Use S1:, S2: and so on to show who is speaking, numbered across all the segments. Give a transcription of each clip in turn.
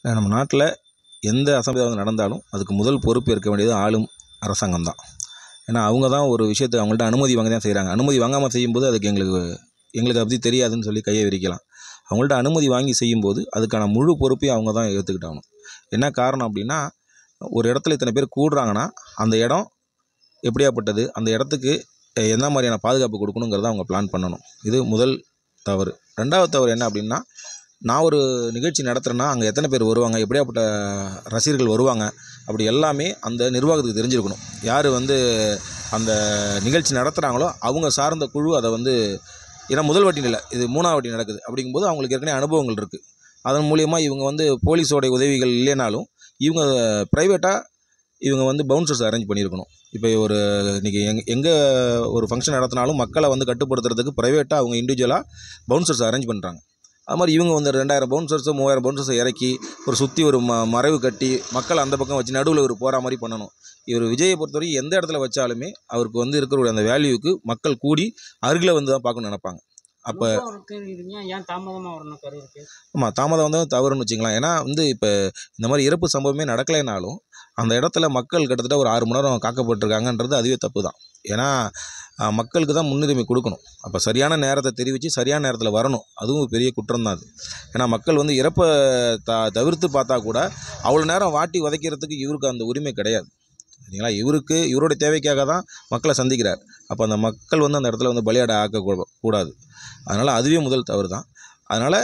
S1: நம்ம நாட்டில் எந்த அசம்பாவிதம் நடந்தாலும் அதுக்கு முதல் பொறுப்பு இருக்க வேண்டியது ஆளும் அரசாங்கம் தான். ஏன்னா அவங்க தான் ஒரு விஷயத்தை அவங்கள்ட்ட அனுமதி வாங்க தான் செய்கிறாங்க. அனுமதி வாங்காமல் செய்யும்போது அதுக்கு எங்களுக்கு அதை பற்றி தெரியாதுன்னு சொல்லி கையை விரிக்கலாம். அவங்கள்ட்ட அனுமதி வாங்கி செய்யும்போது அதுக்கான முழு பொறுப்பையும் அவங்க தான் ஏற்றுக்கிட்டாகணும். என்ன காரணம் அப்படின்னா, ஒரு இடத்துல இத்தனை பேர் கூடுறாங்கன்னா அந்த இடம் எப்படியாப்பட்டது, அந்த இடத்துக்கு என்ன மாதிரியான பாதுகாப்பு கொடுக்கணுங்கிறத அவங்க பிளான் பண்ணணும். இது முதல் தவறு. ரெண்டாவது தவறு என்ன அப்படின்னா, நான் ஒரு நிகழ்ச்சி நடத்துகிறேன்னா அங்கே எத்தனை பேர் வருவாங்க, எப்படியாப்பட்ட ரசிகர்கள் வருவாங்க, அப்படி எல்லாமே அந்த நிர்வாகத்துக்கு தெரிஞ்சிருக்கணும். யார் அந்த நிகழ்ச்சி நடத்துகிறாங்களோ அவங்க சார்ந்த குழு அதை ஏன்னா முதல் வாட்டி இல்லை, இது 3ஆவது வாட்டி நடக்குது. அப்படிங்கும்போது அவங்களுக்கு ஏற்கனவே அனுபவங்கள் இருக்குது. அதன் மூலியமாக இவங்க போலீஸோடைய உதவிகள் இல்லைனாலும் இவங்க ப்ரைவேட்டாக இவங்க பவுன்சர்ஸ் அரேஞ்ச் பண்ணியிருக்கணும். இப்போ இன்றைக்கி எங்கே ஒரு ஃபங்க்ஷன் நடத்தினாலும் மக்களை கட்டுப்படுத்துறதுக்கு ப்ரைவேட்டாக அவங்க இண்டிவிஜுவலாக பவுன்சர்ஸ் அரேஞ்ச் பண்ணுறாங்க. அது மாதிரி இவங்க 2000 பவுன்சர்ஸோ 3000 பவுன்சர்ஸை இறக்கி சுற்றி ஒரு மறைவு கட்டி மக்களை அந்த பக்கம் வச்சு நடுவில் ஒரு போகிற மாதிரி பண்ணணும். விஜயை பொறுத்தவரைக்கும் எந்த இடத்துல வச்சாலுமே அவருக்கு இருக்கிற அந்த வேல்யூவுக்கு மக்கள் கூடி அருகில் தான் பார்க்கணும்னு நினைப்பாங்க. அப்போ
S2: ஏன் தாமதமாக வரணும் கரு இருக்குது?
S1: ஆமாம், தாமதம் தவறுன்னு வச்சுக்கலாம். ஏன்னா இப்போ இந்த மாதிரி இறப்பு சம்பவமே நடக்கலைனாலும் அந்த இடத்துல மக்கள் கிட்டத்தட்ட ஒரு 6 மணி நேரம் காக்கப்பட்டிருக்காங்கன்றது அதுவே தப்பு தான். ஏன்னா மக்களுக்கு தான் முன்னுரிமை கொடுக்கணும். அப்போ சரியான நேரத்தை தெரிவித்து சரியான நேரத்தில் வரணும். அதுவும் பெரிய குற்றம் தான் அது. ஏன்னா மக்கள் இறப்பை தவிர்த்து பார்த்தா கூட அவ்வளோ நேரம் வாட்டி உதைக்கிறதுக்கு இவருக்கு அந்த உரிமை கிடையாது. சரிங்களா? இவருடைய தேவைக்காக தான் மக்களை சந்திக்கிறார். அப்போ அந்த மக்கள் அந்த இடத்துல பலியாட ஆக்கக்கூடாது. அதனால் அதுவே முதல் தவறு தான். அதனால்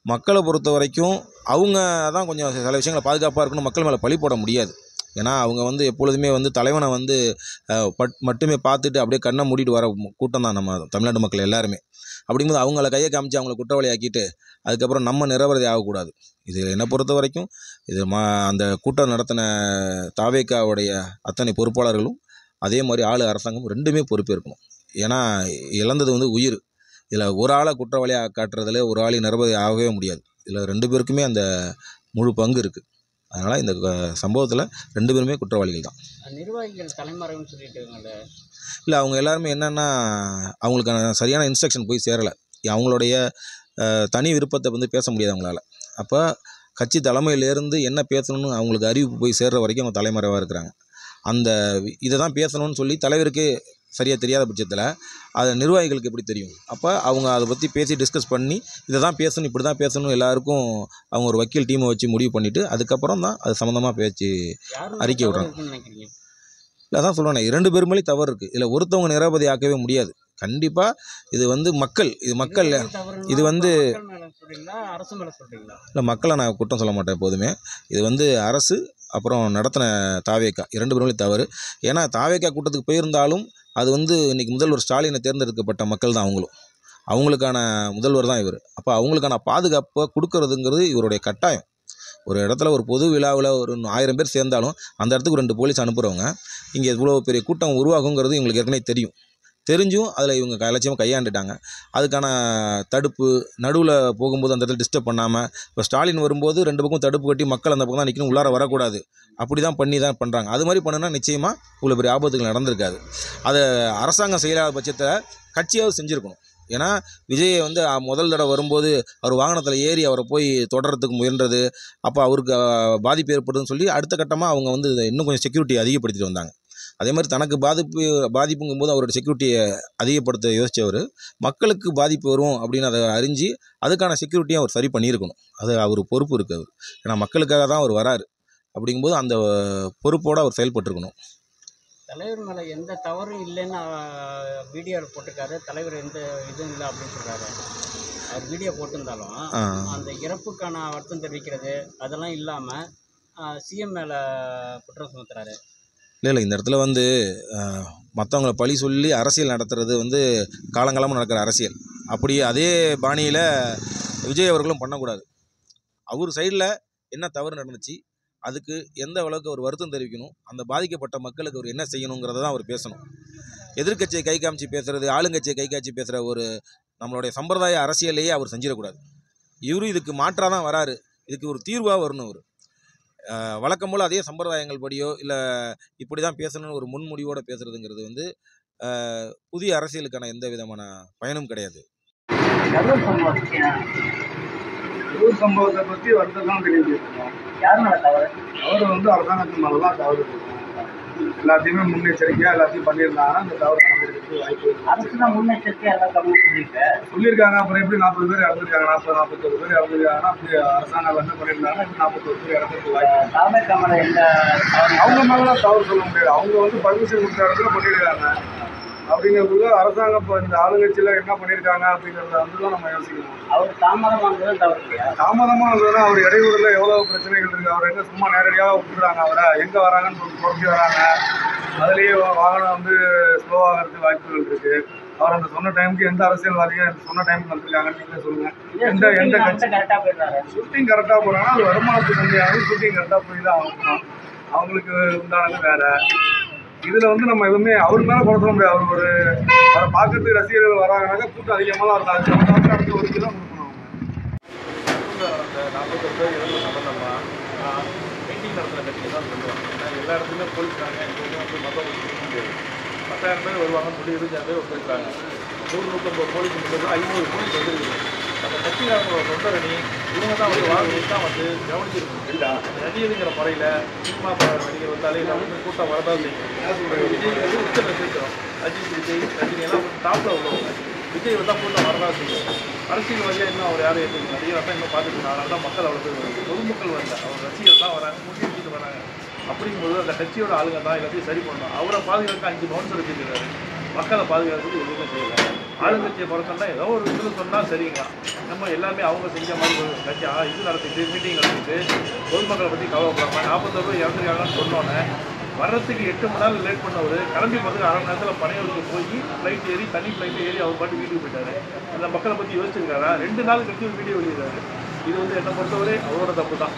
S1: மக்களை பொறுத்த வரைக்கும் அவங்க தான் கொஞ்சம் சில விஷயங்களை பாதுகாப்பாக இருக்கணும். மக்கள் மேலே பழி போட முடியாது. ஏன்னா அவங்க எப்பொழுதுமே தலைவனை மட்டுமே பார்த்துட்டு அப்படியே கண்ணை மூடிட்டு வர கூட்டம் தான் நம்ம தமிழ்நாட்டு மக்கள் எல்லாருமே. அப்படிங்கும்போது அவங்கள கையை காமிச்சு அவங்கள குற்றவாளி ஆக்கிட்டு அதுக்கப்புறம் நம்ம நிரபராதி ஆகக்கூடாது. இது என்னை பொறுத்த வரைக்கும் அந்த கூட்டம் நடத்தின தாவேக்காவுடைய அத்தனை பொறுப்பாளர்களும் அதே மாதிரி அரசாங்கம் ரெண்டுமே பொறுப்பு இருக்கணும். ஏன்னா இழந்தது உயிர். இதில் ஒரு ஆளை குற்றவாளியாக காட்டுறதுல ஒரு ஆளை நிரபராதி ஆகவே முடியாது. இதில் 2 பேருக்குமே அந்த முழு பங்கு இருக்குது. அதனால் இந்த சம்பவத்தில் 2 பேருமே குற்றவாளிகள் தான்.
S2: நிர்வாகிகள் தலைமறைவுன்னு சொல்லிட்டு
S1: இல்லை, அவங்க எல்லாருமே என்னென்னா அவங்களுக்கான சரியான இன்ஸ்ட்ரக்ஷன் போய் சேரலை. அவங்களுடைய தனி விருப்பத்தை பேச முடியாது அவங்களால. அப்போ கட்சி தலைமையிலேருந்து என்ன பேசணும்னு அவங்களுக்கு அறிவிப்பு போய் சேர்ற வரைக்கும் அவங்க தலைமறைவாக இருக்கிறாங்க. இதை தான் பேசணும்னு சொல்லி தலைவருக்கே சரியாக தெரியாத பட்சத்தில் அது நிர்வாகிகளுக்கு எப்படி தெரியும்? அப்போ அவங்க அதை பற்றி பேசி டிஸ்கஸ் பண்ணி இதை தான் பேசணும், இப்படி தான் பேசணும், எல்லாருக்கும் அவங்க ஒரு வக்கீல் டீமை வச்சு முடிவு பண்ணிவிட்டு அதுக்கப்புறம் தான் அது சம்மந்தமாக பேச்சு அறிக்கை விடுறாங்க. இல்லை, அதான் சொல்கிறேன், 2 பேர் மேலேயும் தவறு இருக்குது. இதில் ஒருத்தவங்க நிரபராதி ஆக்கவே முடியாது. கண்டிப்பாக இது மக்கள் இது இல்லை, மக்களை நான் குற்றம் சொல்ல மாட்டேன் எப்போதுமே. இது அரசு அப்புறம் நடத்தின தாவேக்கா 2 பேரும் தவறு. ஏன்னா தாவேக்கா கூட்டத்துக்கு போயிருந்தாலும் அது இன்றைக்கி முதல்வர் ஸ்டாலினை தேர்ந்தெடுக்கப்பட்ட மக்கள் தான் அவங்களுக்கான முதல்வர் தான் இவர். அப்போ அவங்களுக்கான பாதுகாப்பை கொடுக்கறதுங்கிறது இவருடைய கட்டாயம். ஒரு இடத்துல ஒரு பொது விழாவில் ஒரு 1000 பேர் சேர்ந்தாலும் அந்த இடத்துக்கு 2 போலீஸ் அனுப்புகிறவங்க இங்கே இவ்வளோ பெரிய கூட்டம் உருவாகுங்கிறது இவங்களுக்கு ஏற்கனவே தெரிஞ்சும் அதில் இவங்க அலட்சியமாக கையாண்டுட்டாங்க. அதுக்கான தடுப்பு நடுவில் போகும்போது அந்த இடத்துல டிஸ்டர்ப் பண்ணாமல், இப்போ ஸ்டாலின் வரும்போது 2 பக்கம் தடுப்பு கட்டி மக்கள் அந்த பக்கம் தான் நிற்கணும், உள்ளார வரக்கூடாது, அப்படி தான் பண்ணுறாங்க. அது மாதிரி பண்ணுனா நிச்சயமாக இவ்வளோ பெரிய ஆபத்துகள் நடந்திருக்காது. அதை அரசாங்கம் செய்யாத பட்சத்தில் கட்சியாவது செஞ்சுருக்கணும். ஏன்னா விஜயை முதல் தடவை வரும்போது அவர் வாகனத்தில் ஏறி அவரை போய் தொடர்றதுக்கு முயன்றது, அப்போ அவருக்கு பாதிப்பு ஏற்படுதுன்னு சொல்லி அடுத்த கட்டமாக அவங்க இன்னும் கொஞ்சம் செக்யூரிட்டி அதிகப்படுத்திட்டு வந்தாங்க. அதே மாதிரி தனக்கு பாதிப்புங்கும்போது அவரோட செக்யூரிட்டியை அதிகப்படுத்த யோசித்தவர் மக்களுக்கு பாதிப்பு வரும் அப்படின்னு அதை அறிஞ்சு அதுக்கான செக்யூரிட்டியை அவர் சரி பண்ணியிருக்கணும். அது அவர் பொறுப்பு இருக்குது. ஏன்னா மக்களுக்காக தான் அவர் வராரு. அப்படிங்கும்போது அந்த பொறுப்போடு அவர் செயல்பட்டுருக்கணும்.
S2: தலைவர் மேலே எந்த தவறும் இல்லைன்னு வீடியோவில் போட்டிருக்காரு. தலைவர் எந்த இதுவும் இல்லை அப்படின்னு சொல்கிறாரு. அவர் வீடியோ போட்டிருந்தாலும் அந்த இறப்புக்கான வருத்தம் தெரிவிக்கிறது அதெல்லாம் இல்லாமல் சிஎம் மேலே குற்றம் சுமத்துறாரு.
S1: இல்லை, இந்த இடத்துல மற்றவங்கள பழி சொல்லி அரசியல் நடத்துறது காலங்காலமாக நடக்கிற அரசியல். அப்படி அதே பாணியில் விஜய் அவர்களும் பண்ணக்கூடாது. அவர் சைடில் என்ன தவறு நடந்துச்சு, அதுக்கு எந்த அளவுக்கு அவர் வருத்தம் தெரிவிக்கணும், அந்த பாதிக்கப்பட்ட மக்களுக்கு அவர் என்ன செய்யணுங்கிறத தான் அவர் பேசணும். எதிர்க்கட்சியை கை காமிச்சு பேசுகிறது, ஆளுங்கட்சியை கை காமிச்சு பேசுகிற ஒரு நம்மளுடைய சம்பிரதாய அரசியலையே அவர் செஞ்சிடக்கூடாது. இவரும் இதுக்கு மாற்றாக தான் வராரு. இதுக்கு ஒரு தீர்வாக வரணும். அவர் வழக்கம் போல் அதே சம்பிரதாயங்கள் படியோ இல்லை இப்படி தான் பேசணும்னு ஒரு முன்முடிவோடு பேசுகிறதுங்கிறது புதிய அரசியலுக்கான எந்த விதமான பயனும் கிடையாது.
S3: ஊர் சம்பவத்தை பற்றி வருத்தம் தான் தெரிவிச்சிருக்கோம்.
S2: யார் மேலே தவறு?
S3: அவர் வந்து அரசாங்கத்தின் மேலே தான் தவறு இருக்கும். எல்லாத்தையுமே முன்னெச்சரிக்கையாக எல்லாத்தையும் பண்ணியிருந்தாங்கன்னா அந்த தவறு நடந்திருக்கு வாய்ப்பு
S2: அரசு தான் முன்னெச்சரிக்கையாக எல்லாம் கவனம்
S3: சொல்லியிருக்காங்க. அப்புறம் எப்படி 40 பேர் இறந்துருக்காங்க, 41 பேர் இறந்துருக்காங்கன்னா அப்படி அரசாங்கம் என்ன பண்ணியிருந்தாங்கன்னா இப்படி 41 பேர் இறந்துருக்கு வாய்ப்பு.
S2: தலைமை கமலை எந்த
S3: அவங்க மேலாம் தவறு சொல்ல முடியாது. அவங்க வந்து பர்மிஷன் கொடுத்த இடத்துல பண்ணியிருக்காங்க. அப்படிங்கிறதுல அரசாங்கம் இப்போ இந்த ஆளுங்கட்சியில் என்ன பண்ணியிருக்காங்க அப்படிங்கிறத வந்து தான் நம்ம யோசிக்கணும்.
S2: அவர் தாமதம் வாங்குறது தவறு இல்லையா?
S3: தாமதமாக வந்ததுன்னா அவர் இடையூறில் எவ்வளோ பிரச்சனைகள் இருக்குது. அவர் எங்கே சும்மா நேரடியாக விட்டுறாங்க, அவரை எங்கே வராங்கன்னு பொறுத்து வராங்க. அதுலேயே வாகனம் வந்து ஸ்லோவாகிறதுக்கு வாய்ப்புகள் இருக்குது. அவர் அந்த சொன்ன டைமுக்கு எந்த அரசியல்வாதியும் சொன்ன டைமுக்கு வந்துருக்காங்கன்னு நீங்கள் சொல்லுங்கள். எந்த கட்சி
S2: கரெக்டாக போயிடுறாரு?
S3: ஷூட்டிங் கரெக்டாக போகிறாங்கன்னா அது வருமானத்துக்கு கம்மியாகும். ஷூட்டிங் கரெக்டாக போய் தான் ஆகணும். அவங்களுக்கு உண்டானது வேறு. இதில் வந்து நம்ம எதுவுமே அவர் மேலே குறை சொல்ல முடியாது. அவர் அவரை பார்க்கறதுக்கு ரசிகர்கள் வராங்கனாக்கா கூட்டம் அதிகமாக தான் இருந்தாங்க. அவங்க அடுத்த ஒரு கிலோ கொடுக்கணும்.
S4: அந்த 41 பேர் இறந்து சம்பந்தமாக மீட்டிங் நடத்துகிற கட்சியை தான் சொல்லுவாங்க. ஏன்னா எல்லா இடத்துலையுமே போலீஸ்காரங்க இங்கே வந்து மொத்தம் முடியாது. 10,000 பேர் வருவாங்கன்னு சொல்லி 25,000 பேர் போயிருக்காங்க. 100-150 போலீஸ் மட்டும் 500 போலீஸ் வந்துருக்குது. அந்த கட்சிக்காரங்களோட தொண்டரணி இவங்க தான் வந்து வாழ்க்கை தான் வந்து கவனிச்சிருக்கணும். நடிகருங்கிற முறையில் சினிமா நடிகர் வந்தாலே எல்லாம் வந்து கூட்டம் வரதான் செய்யும். விஜய் வந்து உச்ச நட்சத்திரம். அஜித், விஜய், ரஜினி எல்லாம் வந்து டாப்பில் உள்ளவங்க. விஜய் வந்தால் கூட்டம் வரதான் செய்யும். அரசியல்வாதியாக இன்னும் அவர் யாரும் ஏற்றுக்கணும். நடிகராக தான் இன்னும் பார்த்துட்டு அதனால தான் மக்கள் அவ்வளோ பேர் வருது. பொதுமக்கள் வரல, அவர் ரசிகர்கள் தான் வராங்க, முன்னிட்டு வராங்க. அப்படிங்கும்போது அந்த கட்சியோட ஆளுங்க தான் எல்லாத்தையும் சரி பண்ணணும். அவரை பாதுகாக்க 5 பவுன்சர் வச்சுருக்காரு. மக்களை பாதுகாக்கிறது எதுவுமே செய்யலை. ஆளுங்கட்சியை பொறுத்தோம்னா ஏதோ ஒரு விஷயம் சொன்னால் சரிங்க. நம்ம எல்லாமே அவங்க செஞ்ச மாதிரி ஒரு கட்சி இது நடத்திட்டு மீட்டிங் நடத்திட்டு பொதுமக்களை பற்றி கவலைப்படாமல் 41 பேர் இறந்துருக்காங்கன்னு சொன்னோன்னே வர்றதுக்கு 8 மணி நேரம் லேட் பண்ணவர் கிளம்பி போகிறதுக்கு அரை மணி நேரத்தில் பனையூருக்கு போய் ஃப்ளைட் ஏறி தனி ஃப்ளைட்டில் ஏறி அவர் பாட்டு வீட்டுக்கு போயிட்டாரு. அந்த மக்களை பற்றி யோசிச்சிருக்காரா? 2 நாள் கழிச்சு ஒரு வீடியோ வெளியிடுறாரு. இது வந்து என்னை பொறுத்தவரை அவரோட தப்பு தான்.